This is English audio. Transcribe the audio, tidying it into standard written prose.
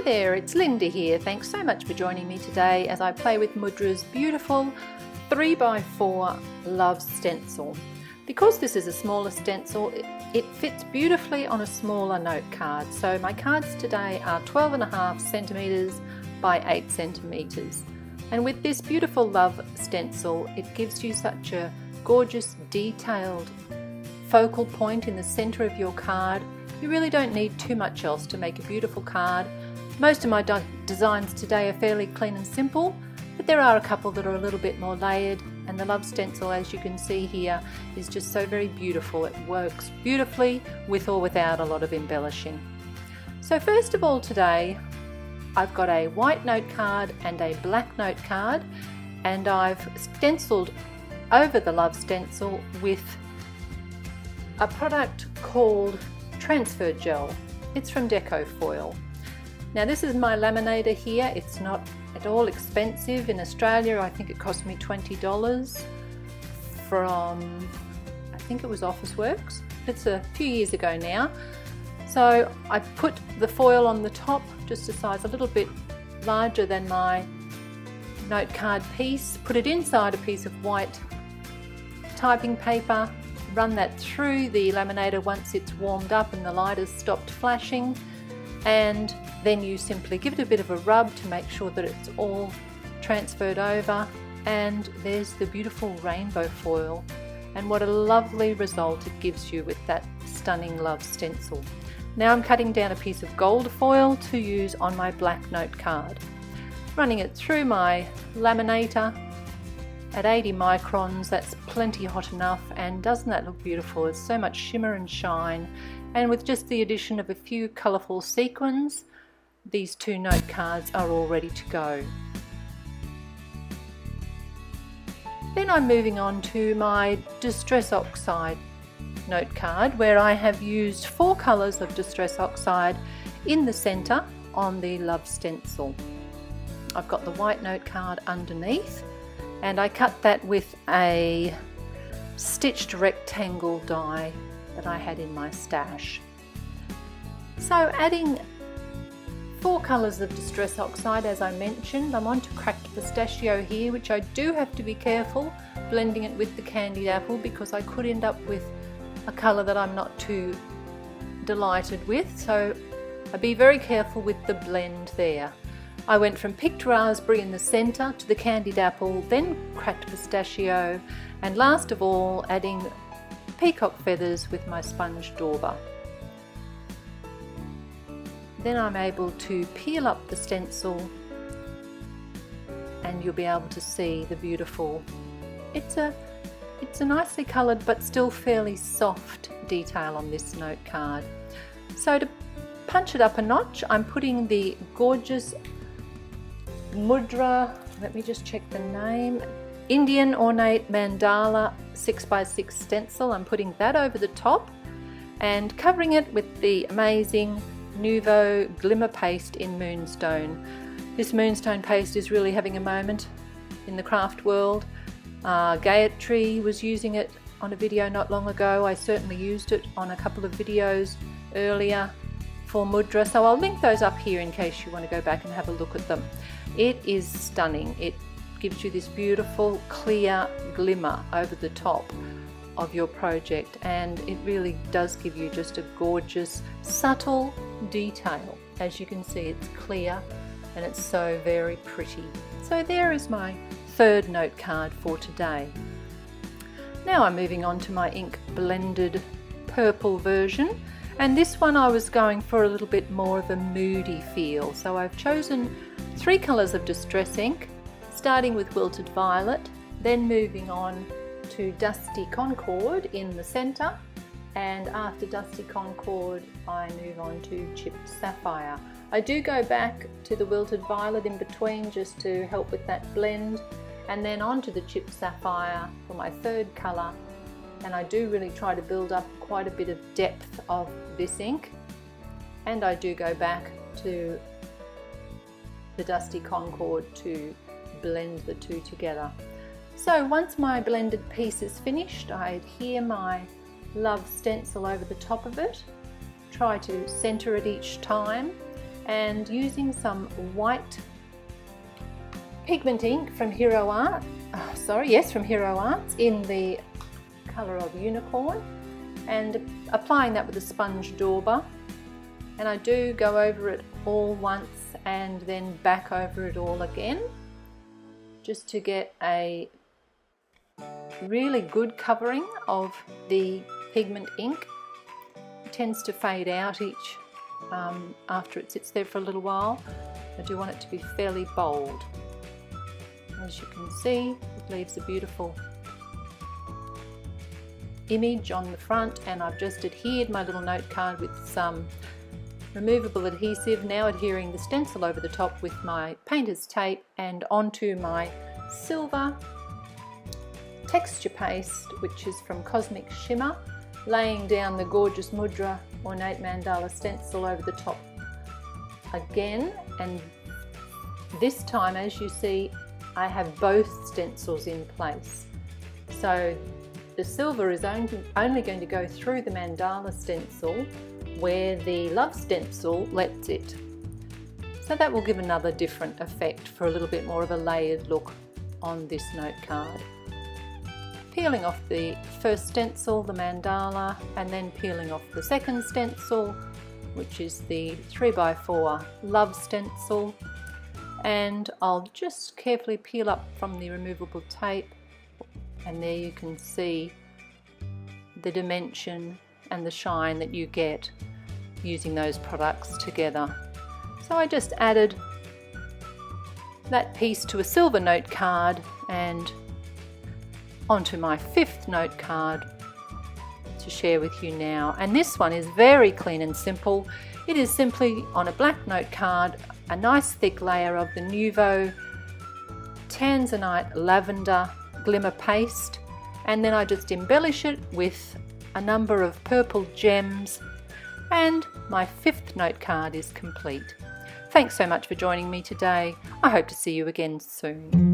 there, it's Linda here. Thanks so much for joining me today as I play with Mudra's beautiful 3x4 Love Stencil. Because this is a smaller stencil, it fits beautifully on a smaller note card. So my cards today are 12.5 centimeters by 8 centimeters. And with this beautiful Love Stencil, it gives you such a gorgeous, detailed focal point in the center of your card. You really don't need too much else to make a beautiful card. Most of my designs today are fairly clean and simple, but there are a couple that are a little bit more layered, and the Love Stencil, as you can see here, is just so very beautiful. It works beautifully with or without a lot of embellishing. So first of all today, I've got a white note card and a black note card, and I've stenciled over the Love Stencil with a product called Transfer Gel. It's from Deco Foil. Now this is my laminator here. It's not at all expensive. In Australia I think it cost me $20 from, I think it was Officeworks. It's a few years ago now. So I put the foil on the top, just a size a little bit larger than my note card piece, put it inside a piece of white typing paper, run that through the laminator once it's warmed up and the light has stopped flashing, and then you simply give it a bit of a rub to make sure that it's all transferred over, and there's the beautiful rainbow foil. And what a lovely result it gives you with that stunning Love Stencil. Now I'm cutting down a piece of gold foil to use on my black note card. Running it through my laminator at 80 microns, that's plenty hot enough, and doesn't that look beautiful? There's so much shimmer and shine, and with just the addition of a few colourful sequins, these two note cards are all ready to go. Then I'm moving on to my Distress Oxide note card, where I have used 4 colours of Distress Oxide in the centre on the Love Stencil. I've got the white note card underneath, and I cut that with a stitched rectangle die that I had in my stash. So adding 4 colours of Distress Oxide, as I mentioned, I'm on to Cracked Pistachio here, which I do have to be careful blending it with the Candied Apple, because I could end up with a colour that I'm not too delighted with, so I'd be very careful with the blend there. I went from Picked Raspberry in the centre to the Candied Apple, then Cracked Pistachio, and last of all adding Peacock Feathers with my sponge dauber. Then I'm able to peel up the stencil, and you'll be able to see the beautiful, it's a nicely coloured but still fairly soft detail on this note card. So to punch it up a notch, I'm putting the gorgeous Mudra, let me just check the name, Indian Ornate Mandala 6x6 stencil. I'm putting that over the top and covering it with the amazing Nuvo Glimmer Paste in Moonstone. This Moonstone paste is really having a moment in the craft world. Gayatri was using it on a video not long ago. I certainly used it on a couple of videos earlier for Mudra, so I'll link those up here in case you want to go back and have a look at them. It is stunning. It gives you this beautiful clear glimmer over the top of your project, and it really does give you just a gorgeous subtle detail. As you can see, it's clear and it's so very pretty. So there is my 3rd note card for today. Now I'm moving on to my ink blended purple version, and this one I was going for a little bit more of a moody feel, so I've chosen 3 colours of Distress ink, starting with Wilted Violet, then moving on to Dusty Concord in the centre, and after Dusty Concord I move on to Chipped Sapphire. I do go back to the Wilted Violet in between just to help with that blend, and then onto the Chipped Sapphire for my 3rd colour, and I do really try to build up quite a bit of depth of this ink, and I do go back to the Dusty Concord to blend the two together. So once my blended piece is finished, I adhere my Love Stencil over the top of it, try to centre it each time, and using some white pigment ink from Hero Arts in the colour of Unicorn, and applying that with a sponge dauber. And I do go over it all once and then back over it all again, just to get a really good covering of the pigment ink. It tends to fade out after it sits there for a little while. I do want it to be fairly bold. As you can see, it leaves a beautiful image on the front, and I've just adhered my little note card with some removable adhesive, now adhering the stencil over the top with my painter's tape and onto my silver texture paste, which is from Cosmic Shimmer, laying down the gorgeous Mudra ornate mandala stencil over the top again. And this time, as you see, I have both stencils in place. So the silver is only going to go through the mandala stencil where the Love Stencil lets it. So that will give another different effect for a little bit more of a layered look on this note card. Peeling off the first stencil, the mandala, and then peeling off the second stencil, which is the 3x4 Love Stencil. And I'll just carefully peel up from the removable tape, and there you can see the dimension and the shine that you get using those products together. So I just added that piece to a silver note card and onto my fifth note card to share with you now. And this one is very clean and simple. It is simply on a black note card, a nice thick layer of the Nuvo Tanzanite Lavender Glimmer Paste, and then I just embellish it with a number of purple gems, and my fifth note card is complete. Thanks so much for joining me today. I hope to see you again soon.